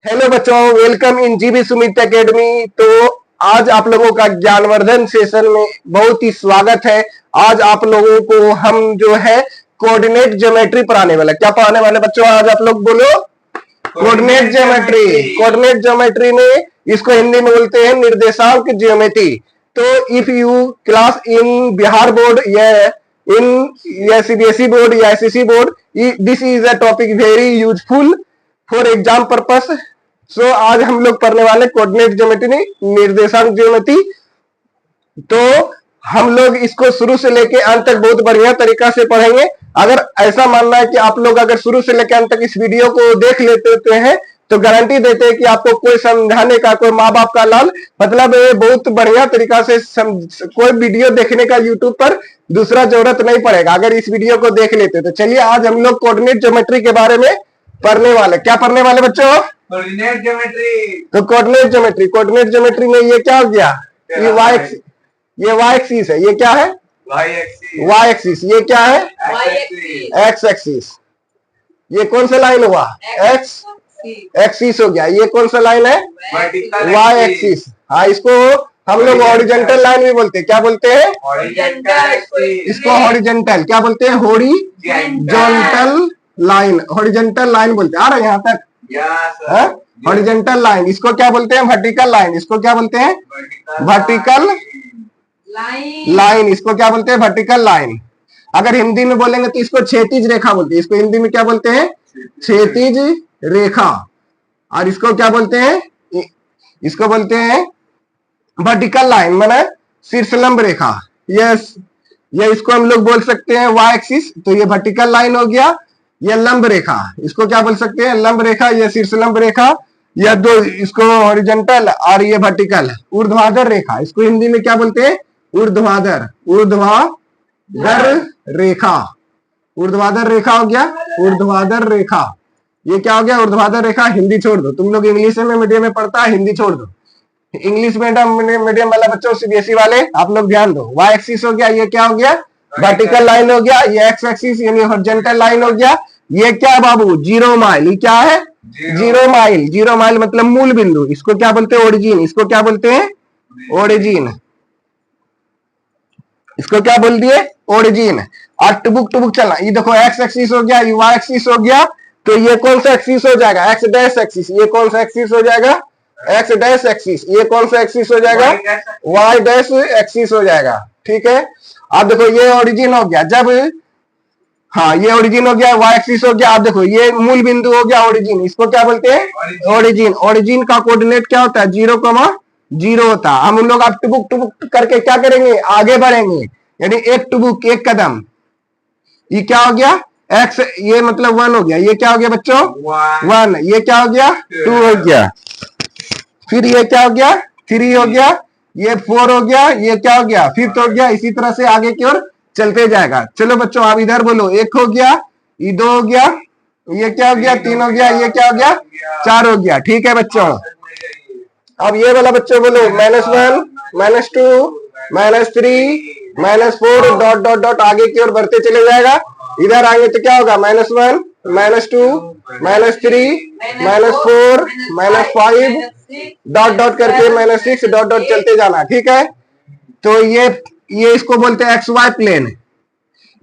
Hello बच्चों, welcome in GB Sumit academy. तो आज आप लोगों का ज्ञानवर्धन सेशन में बहुत ही स्वागत है। आज आप लोगों को हम जो है कोऑर्डिनेट ज्योमेट्री पढ़ाने वाले। क्या पढ़ाने वाले बच्चों? आज आप लोग बोलो कोऑर्डिनेट ज्योमेट्री। कोऑर्डिनेट ज्योमेट्री में इसको हिंदी में बोलते हैं निर्देशांक ज्योमेट्री। तो if you class in Bihar board या इन सीबीएसई बोर्ड या SSC board, this is a topic very useful for exam purpose. So आज हम लोग पढ़ने वाले कोऑर्डिनेट ज्योमेट्री, निर्देशांक ज्योमेट्री। तो हम लोग इसको शुरू से लेके अंत तक बहुत बढ़िया तरीका से पढ़ेंगे। अगर ऐसा मानना है कि आप लोग अगर शुरू से लेकर अंत तक इस वीडियो को देख लेते हैं तो गारंटी देते हैं कि आपको कोई समझाने का, कोई माँ बाप का लाल, मतलब बहुत बढ़िया तरीका से कोई वीडियो देखने का यूट्यूब पर दूसरा जरूरत नहीं पड़ेगा अगर इस वीडियो को देख लेते। तो चलिए आज हम लोग कोऑर्डिनेट ज्योमेट्री के बारे में पढ़ने वाले। क्या पढ़ने वाले बच्चों? Coordinate geometry. तो कोऑर्डिनेट ज्योमेट्री में ये क्या हो गया? ये वाई एक्सिस है। ये क्या है? Y axis. ये क्या है? X axis. ये कौन सा लाइन हुआ? एक्स एक्सिस हो गया। ये कौन सा लाइन है? Y axis. हाँ, इसको हम लोग हॉरिजॉन्टल लाइन भी बोलते हैं। क्या बोलते हैं? इसको हॉरिजॉन्टल क्या बोलते हैं? Horizontal line. हॉरिजॉन्टल लाइन बोलते हैं। आ रहा है यहाँ तक? Horizontal line. इसको क्या बोलते हैं? Vertical line. इसको क्या बोलते हैं? Vertical line. इसको क्या बोलते हैं? Vertical line. अगर हिंदी में बोलेंगे तो इसको क्षैतिज रेखा बोलते हैं। इसको हिंदी में क्या बोलते हैं? क्षैतिज रेखा। और इसको क्या बोलते हैं? इसको बोलते हैं वर्टिकल लाइन, माने शीर्षलंब रेखा। यस, ये इसको हम लोग बोल सकते हैं वाई एक्सिस। तो ये वर्टिकल लाइन हो गया। ये लंब रेखा, इसको क्या बोल सकते हैं? लंब रेखा। ये शीर्षलंब रेखा। या दो, इसको हॉरिजॉन्टल और ये वर्टिकल। ऊर्ध्वाधर रेखा, इसको हिंदी में क्या बोलते हैं? ऊर्ध्वाधर। ऊर्ध्वाधर रेखा। ऊर्ध्वाधर रेखा हो गया। ऊर्ध्वाधर रेखा ये क्या हो गया? ऊर्ध्वाधर रेखा। हिंदी छोड़ दो, तुम लोग इंग्लिश में मीडियम में पढ़ता है, हिंदी छोड़ दो। इंग्लिश मीडियम वाला बच्चों, सीबीएसई वाले, आप लोग ध्यान दो। वाई एक्सिस हो गया। ये क्या हो गया? वर्टिकल लाइन हो गया। ये एक्स एक्सिस यानी हॉरिजॉन्टल लाइन हो गया। ये क्या है बाबू? Zero mile. ये क्या है? Zero mile. जीरो माइल मतलब मूल बिंदु। इसको क्या बोलते हैं? ओरिजिन। इसको क्या बोलते हैं? ओरिजिन। इसको क्या बोल दिए? ओरिजिन। और टुबुक टुबुक चलना। ये देखो एक्स एक्सिस हो गया, ये वाई एक्सिस हो गया। तो ये कौन सा एक्सिस हो जाएगा? X dash axis. ये कौन सा एक्सिस हो जाएगा? X dash axis. ये कौन सा एक्सिस हो जाएगा? वाई डैश एक्सिस हो जाएगा। ठीक है। अब देखो ये ओरिजिन हो गया। जब हाँ, ये ओरिजिन हो गया, वाई एक्सिस हो गया। आप देखो ये मूल बिंदु हो गया ओरिजिन। इसको क्या बोलते हैं? ओरिजिन। ओरिजिन का कोऑर्डिनेट क्या होता है? 0,0 होता है। हम लोग अब टुबुक टुबुक करके क्या करेंगे? आगे बढ़ेंगे, यानी एक टुबुक, एक कदम। ये क्या हो गया? एक्स। ये मतलब 1 हो गया। ये क्या हो गया बच्चों? 1। ये क्या हो गया? 2 हो गया। फिर ये क्या हो गया? 3 हो गया। ये 4 हो गया। ये क्या हो गया? 5 हो गया। इसी तरह से आगे की ओर चलते जाएगा। चलो बच्चों, आप इधर बोलो। 1 हो गया, ये 2 हो गया, ये क्या हो गया? 3 हो गया, ये क्या हो गया? 4 हो गया। ठीक है बच्चों। अब ये वाला बच्चों बोलो -1, -2, -3, -4 डॉट डॉट डॉट आगे की ओर बढ़ते चले जाएगा। इधर आएंगे तो क्या होगा? -1, -2, -3, -4, -5 डॉट डॉट करके -6 डॉट डॉट चलते जाना। ठीक है। तो ये इसको बोलते हैं एक्स वाई प्लेन।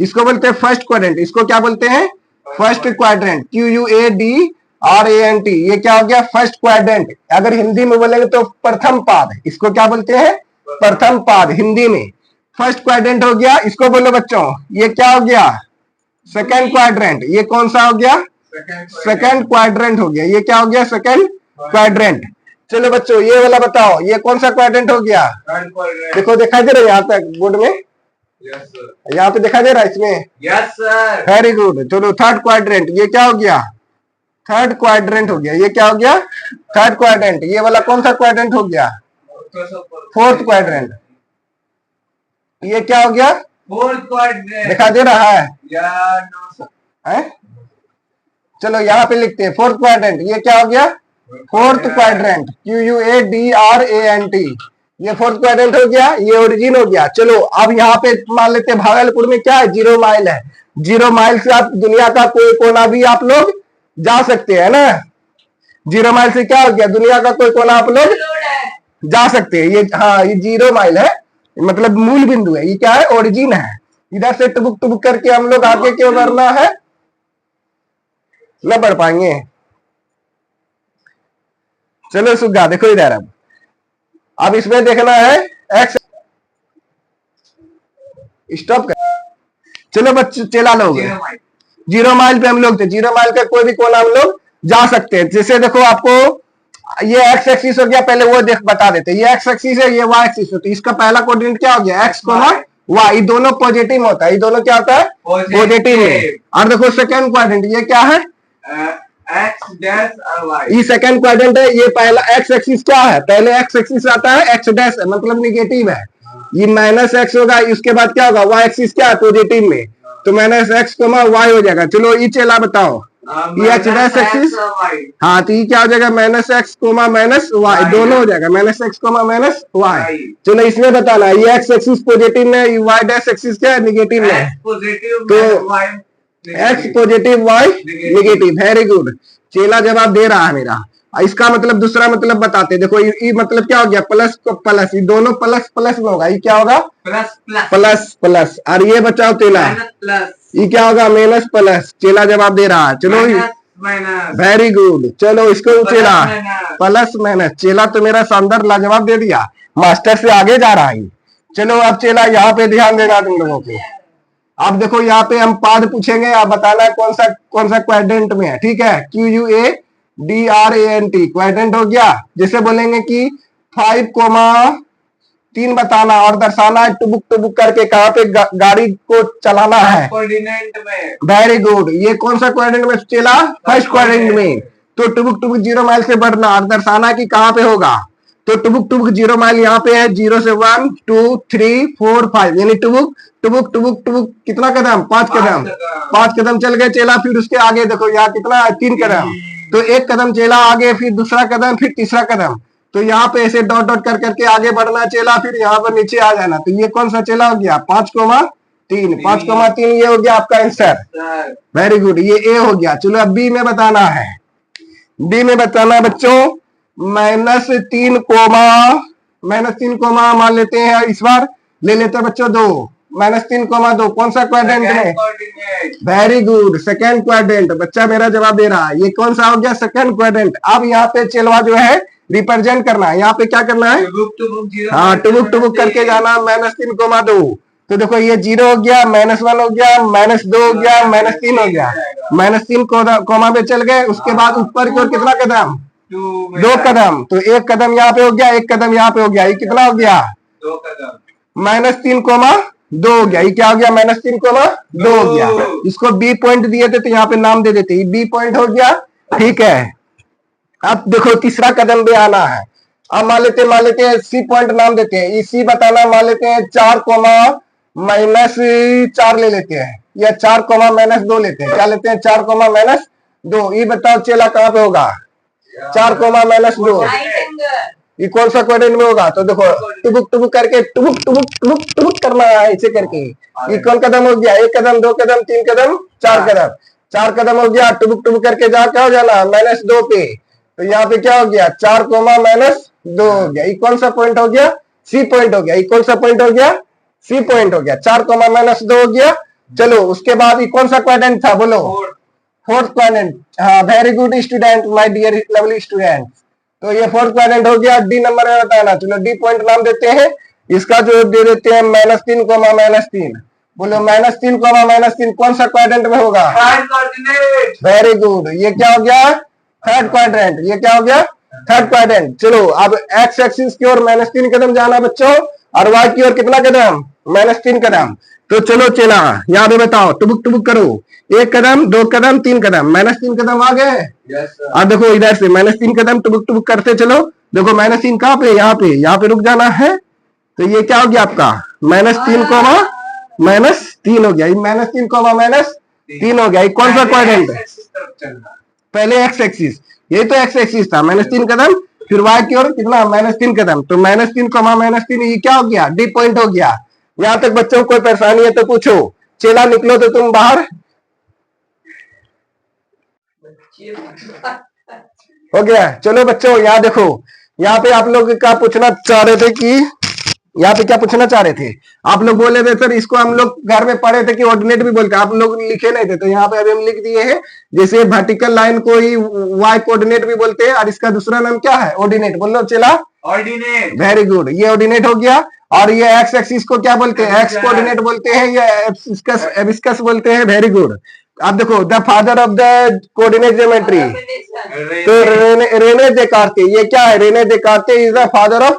इसको बोलते हैं फर्स्ट क्वाड्रेंट। इसको क्या बोलते हैं? First quadrant. QUADRANT। ये क्या हो गया? First quadrant. अगर हिंदी में बोलेंगे तो प्रथम पाद। इसको क्या बोलते हैं? प्रथम पाद हिंदी में। फर्स्ट क्वाड्रेंट हो गया। इसको बोलो बच्चों, ये क्या हो गया? Second quadrant. ये कौन सा हो गया? सेकंड क्वाड्रेंट हो गया। ये क्या हो गया? Second quadrant. चलो बच्चों, ये वाला बताओ, ये कौन सा क्वाड्रेंट हो गया? देखो, दिखाई दे रहा है यहाँ तक बोर्ड में? यहाँ पे दिखाई दे रहा है इसमें? Yes sir. Very good. चलो थर्ड क्वाड्रेंट। ये क्या हो गया? थर्ड क्वाड्रेंट हो गया। ये क्या हो गया? Third quadrant. ये वाला कौन सा क्वाड्रेंट हो गया? Fourth quadrant. ये क्या हो गया? Fourth quadrant. दिखा दे रहा है? है? चलो यहाँ पे लिखते हैं फोर्थ क्वाड्रेंट। ये क्या हो गया? Fourth quadrant. QUADRANT। ये फोर्थ क्वाड्रेंट हो गया। ये ओरिजिन हो गया। चलो अब यहाँ पे मान लेते हैं भागलपुर में क्या है? 0 माइल है। 0 माइल से आप दुनिया का कोई कोना भी आप लोग जा सकते हैं ना। जीरो माइल से क्या हो गया, दुनिया का कोई कोना आप लोग जा सकते हैं। ये हाँ, ये 0 माइल है, मतलब मूल बिंदु है। ये क्या है, ओरिजिन है। इधर से टुबुक टुबुक करके हम लोग आगे क्यों बढ़ना है, न बढ़ पाएंगे। चलो सुगा देखो इधर, अब इसमें देखना है एक्स, स्टॉप कर। चलो बच्चे चला लोग, 0 माइल पे हम लोग थे। 0 माइल का कोई भी कोना हम लोग जा सकते हैं। जैसे देखो आपको ये एक्स एक्सिस हो गया, पहले वो देख बता देते। ये एक्स एक्सिस है, ये वाई एक्सिस होती है। इसका पहला कोऑर्डिनेट क्या हो गया, एक्स कोमा वाई, दोनों पॉजिटिव होता है। ये दोनों क्या होता है, पॉजिटिव में। और देखो सेकंड क्वाड्रेंट ये क्या है, एक्स डैश और वाई। ये सेकंड क्वाड्रेंट है। ये पहला एक्स एक्सिस क्या है, पहले एक्स एक्सिस आता है, एक्स डैश मतलब निगेटिव है। ये माइनस एक्स होगा, उसके बाद क्या होगा, वाई एक्सिस क्या है, पॉजिटिव में, तो माइनस एक्स कोमा वाई हो जाएगा। चलो ये चला बताओ, ये एक्स डैश एक्सिस, हाँ तो ये क्या हो जाएगा, minus X comma minus Y, दोनों हो जाएगा minus X comma minus Y. चलो इसमें बताना, ये एक्स एक्सिस पॉजिटिव में, ये वाई डैश एक्सिस क्या है, निगेटिव में, तो X positive Y negative. Very good, चेला जवाब दे रहा है मेरा। इसका मतलब दूसरा मतलब बताते, देखो ये मतलब क्या हो गया, प्लस को प्लस, ये दोनों प्लस प्लस में होगा। ये क्या होगा, प्लस प्लस प्लस प्लस। और ये बचाओ चेला, प्लस, ये क्या होगा, माइनस प्लस। चेला जवाब दे रहा है। चलो माइनस, वेरी गुड, चलो इसको चेला प्लस माइनस। चेला तो मेरा शानदार लाजवाब दे दिया, मास्टर से आगे जा रहा है। चलो अब चेला यहाँ पे ध्यान देना तुम लोगों को। अब देखो यहाँ पे हम पाद पूछेंगे, आप बताना कौन सा क्वाड्रेंट में है, ठीक है। QUADRANT क्वाड्रेंट हो गया। जैसे बोलेंगे कि 5,3 बताना और दर्शाना है टुबुक टुबुक करके कहाँ पे गाड़ी को चलाना है, कोऑर्डिनेट में। वेरी गुड, ये कौन सा क्वाड्रेंट में चला, फर्स्ट क्वाड्रेंट में। तो टुबुक टुबुक 0 माइल से बढ़ना और दर्शाना कि कहाँ पे होगा। तो टुबुक टुबुक 0 माइल यहाँ पे है, 0 से 1 2 3 4 5, यानी टुबुक टुबुक टुबुक टुबुक कितना कदम, 5 कदम। 5 कदम चल गए चेला। फिर उसके आगे देखो यहाँ कितना है, 3 कदम। तो 1 कदम चेला आगे, फिर दूसरा कदम, फिर तीसरा कदम। तो यहाँ पे ऐसे डॉट डॉट कर करके आगे बढ़ना चेला, फिर यहाँ पर नीचे आ जाना। तो ये कौन सा चेला हो गया, 5,3। 5,3 ये हो गया आपका आंसर। वेरी गुड, ये ए हो गया। चलो अब बी में बताना है। बी में बताना बच्चों, -3 कोमा मान लेते हैं, इस बार ले लेते हैं बच्चों 2, -3 कोमा 2 कौन सा क्वाड्रेंट में, वेरी गुड, सेकेंड क्वाड्रेंट। बच्चा मेरा जवाब दे रहा है, ये कौन सा हो गया, सेकेंड क्वाड्रेंट। अब यहाँ पे चेलवा जो है रिप्रेजेंट करना है, यहाँ पे क्या करना है, हाँ टुबुक टुबुक करके जाना, -3 कोमा 2। तो देखो ये 0 हो गया, -1 हो गया, -2 हो गया, -3 हो गया, -3 कोमा पे चल गए। उसके बाद ऊपर की ओर कितना कदम, 2 कदम। तो 1 कदम यहाँ पे हो गया, 1 कदम यहाँ पे हो गया, ये कितना हो गया, 2 कदम। -3 कोमा 2 हो गया। ये क्या हो गया, -3 कोमा 2 हो गया। इसको बी पॉइंट दिए थे तो यहाँ पे नाम दे देते, ये बी पॉइंट हो गया, ठीक है। अब देखो तीसरा कदम भी आना है। अब मान लेते हैं सी पॉइंट नाम देते हैं, सी बताना, मान लेते हैं 4 कोमा -4 ले लेते हैं, या 4 कोमा -2 लेते हैं। क्या लेते हैं, 4 कोमा -2। ये बताओ चेला कहाँ पे होगा, 4 कोमा -2, ये कौन सा क्वाड्रेंट में होगा। तो देखो टुबुक टुबुक करके टुबुक टुबुक टुबुक टुबुक करना है ऐसे करके। ये कौन कदम हो गया, 1 कदम, 2 कदम, 3 कदम, 4 कदम। 4 कदम हो गया, टुबुक टुबुक करके जा क्या हो जाना, -2 पे। तो यहाँ पे क्या हो गया, 4 कोमा -2 हो गया। ये कौन सा पॉइंट हो गया, सी पॉइंट हो गया। ये कौन सा पॉइंट हो गया, सी पॉइंट हो गया। 4 कोमा -2 हो गया। चलो उसके बाद ये कौन सा क्वाड्रेंट था, बोलो, फोर्थ क्वाड्रेंट। हाँ very good student, my dear lovely student. तो ये फोर्थ क्वाड्रेंट हो गया। डी नंबर में बताना। चलो डी पॉइंट नाम देते हैं, इसका जो दे देते हैं -3 कोमा -3। बोलो -3 कोमा -3 कौन सा क्वाड्रेंट में होगा, वेरी गुड। ये क्या हो गया, थर्ड क्वाड्रेंट। ये क्या हो गया, थर्ड क्वाड्रेंट। चलो अब एक्स एक्सिस की ओर -3 कदम जाना बच्चों, और वाई की ओर कितना कदम, -3 कदम। तो चलो चला यहाँ पे बताओ, टुबुक टुबुक करो, 1 कदम, 2 कदम, 3 कदम, -3 कदम आ गए। अब देखो इधर से -3 कदम टुबुक टुबुक करते चलो। देखो -3 कहाँ पे, यहाँ पे रुक जाना है। तो ये क्या हो गया आपका, -3 कोमा -3 हो गया। -3 कोमा -3 हो गया। ये कौन सा क्वाड्रेंट है, पहले एक्स एक्सिस, यही तो एक्स एक्सिस था, -3 कदम, फिर वाई की ओर कितना, -3 कदम। तो -3 कोमा -3 ये क्या हो गया, डी पॉइंट हो गया। यहाँ तक बच्चों को कोई परेशानी है तो पूछो। चेला निकलो तो तुम बाहर। हो गया। चलो बच्चों यहाँ देखो, यहाँ पे आप लोग क्या पूछना चाह रहे थे कि यहाँ पे क्या पूछना चाह रहे थे आप लोग? बोले थे सर इसको हम लोग घर में पढ़े थे कि ऑर्डिनेट भी बोलते, आप लोग लिखे नहीं थे, तो यहाँ पे अभी हम लिख दिए हैं। जैसे वर्टिकल लाइन को ही वाई कोऑर्डिनेट भी बोलते हैं, और इसका दूसरा नाम क्या है? ऑर्डिनेट। बोलो चला, ऑर्डिनेट। वेरी गुड, ये ऑर्डिनेट हो गया। और ये एक्स एक्सिस को क्या बोलते हैं? एक्स कोऑर्डिनेट बोलते हैं, या एबिस्कस बोलते हैं। Very good. अब देखो, the father of the coordinate geometry, तो रेने देकार्ते, ये क्या है? Rene Descartes is the father of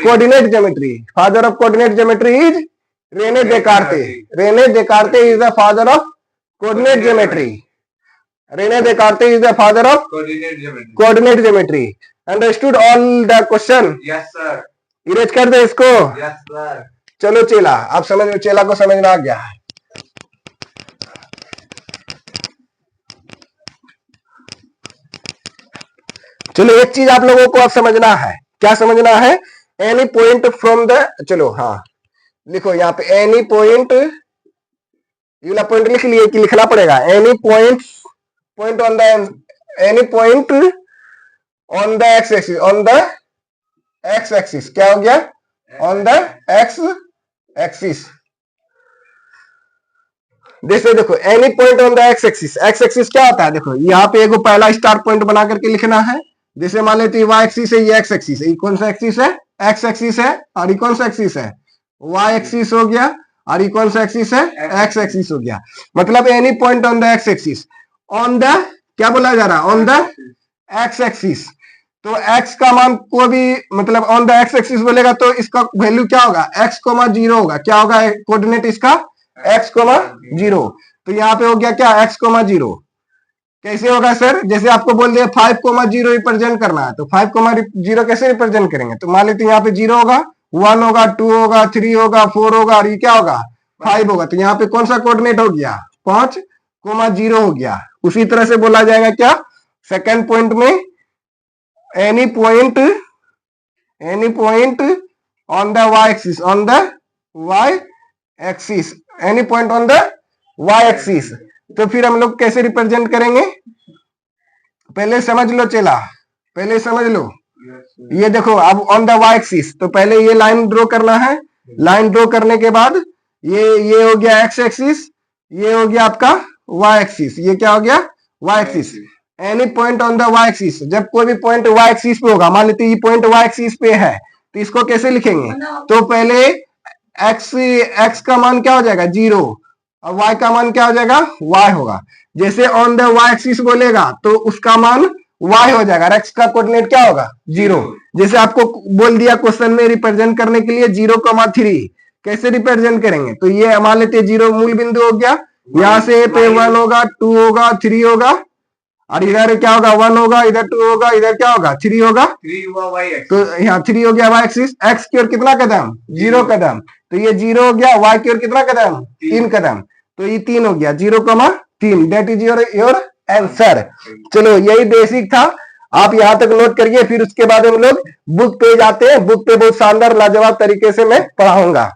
coordinate geometry. Father of coordinate geometry is Rene Descartes. Rene Descartes is the father of coordinate geometry. Rene Descartes is the father of coordinate geometry. Understood all the question? Yes sir. Erase कर दे इसको। Yes sir. चलो चेला, आप समझ, चेला को समझना आ गया है। चलो एक चीज आप लोगों को अब समझना है। क्या समझना है? एनी पॉइंट फ्रॉम द, चलो हाँ लिखो यहाँ पे, एनी पॉइंट, ये वाला पॉइंट लिख लिए कि लिखना पड़ेगा? Any point on the, any point on the x axis, on the x axis, क्या हो गया? On the x axis. जैसे देखो, any point on the x axis, x axis क्या होता है? देखो यहाँ पे एक पहला स्टार पॉइंट बना करके लिखना है। जैसे मान लेते वाई एक्सिस है, ये एक्स एक्सिस है, ये कौन सा एक्सिस है? एक्स एक्सिस है। और ये कौन सा एक्सिस है? वाई एक्सिस हो गया। और ये कौन सा एक्सिस है? एक्स एक्सिस हो गया। मतलब any point on the x axis, on the, क्या बोला जा रहा है? On the x axis. तो x का मान को भी, मतलब ऑन द एक्स एक्सिस बोलेगा तो इसका वैल्यू क्या होगा? x, 0 होगा। क्या होगा कोऑर्डिनेट इसका? x, 0। तो यहाँ पे हो गया क्या? x, 0। कैसे होगा सर? जैसे आपको बोल दिया 5, 0 रिप्रेजेंट करना है, तो 5, 0 कैसे रिप्रेजेंट करेंगे? तो मान लेते हैं यहाँ पे 0 होगा, 1 होगा, 2 होगा, 3 होगा, 4 होगा, और ये क्या होगा? 5 होगा। तो यहाँ पे कौन सा कोऑर्डिनेट हो गया? 5, 0 हो गया। उसी तरह से बोला जाएगा क्या सेकंड पॉइंट में? Any point on the Y axis, on the Y axis, any point on the Y axis. तो फिर हम लोग कैसे रिप्रेजेंट करेंगे? पहले समझ लो चेला, पहले समझ लो। ये देखो, अब ऑन द वाई एक्सिस, तो पहले ये लाइन ड्रॉ करना है। लाइन ड्रॉ करने के बाद ये हो गया एक्स एक्सिस, ये हो गया आपका वाई एक्सिस। ये क्या हो गया? Y axis. Any point on the Y axis, जब कोई भी पॉइंट वाई एक्सिस पे होगा, मान लेते ये पॉइंट वाई एक्सिस पे है, तो इसको कैसे लिखेंगे? तो पहले एक्स का मान क्या हो जाएगा? 0, और y का मान क्या हो जाएगा? y होगा। जैसे ऑन द y एक्सिस बोलेगा तो उसका मान y हो जाएगा, और x का कोऑर्डिनेट क्या होगा? 0। जैसे आपको बोल दिया क्वेश्चन में रिप्रेजेंट करने के लिए 0,3, कैसे रिप्रेजेंट करेंगे? तो ये मान लेते 0 मूल बिंदु हो गया। यहाँ से पे 1 होगा, 2 होगा, 3 होगा, और इधर क्या होगा? 1 होगा, इधर 2 होगा, इधर क्या होगा? 3 होगा। 3 हुआ वाई एक्सिस, तो यहाँ 3 हो गया वाई एक्सिस। एक्स की ओर कितना कदम? 0 कदम। तो ये 0 हो गया। वाई की ओर कितना कदम? 3 कदम। तो ये 3 हो गया, 0,3। That is your answer. चलो यही बेसिक था, आप यहाँ तक नोट करिए। फिर उसके बाद हम लोग बुक पे जाते हैं। बुक पे बहुत शानदार लाजवाब तरीके से मैं पढ़ाऊंगा।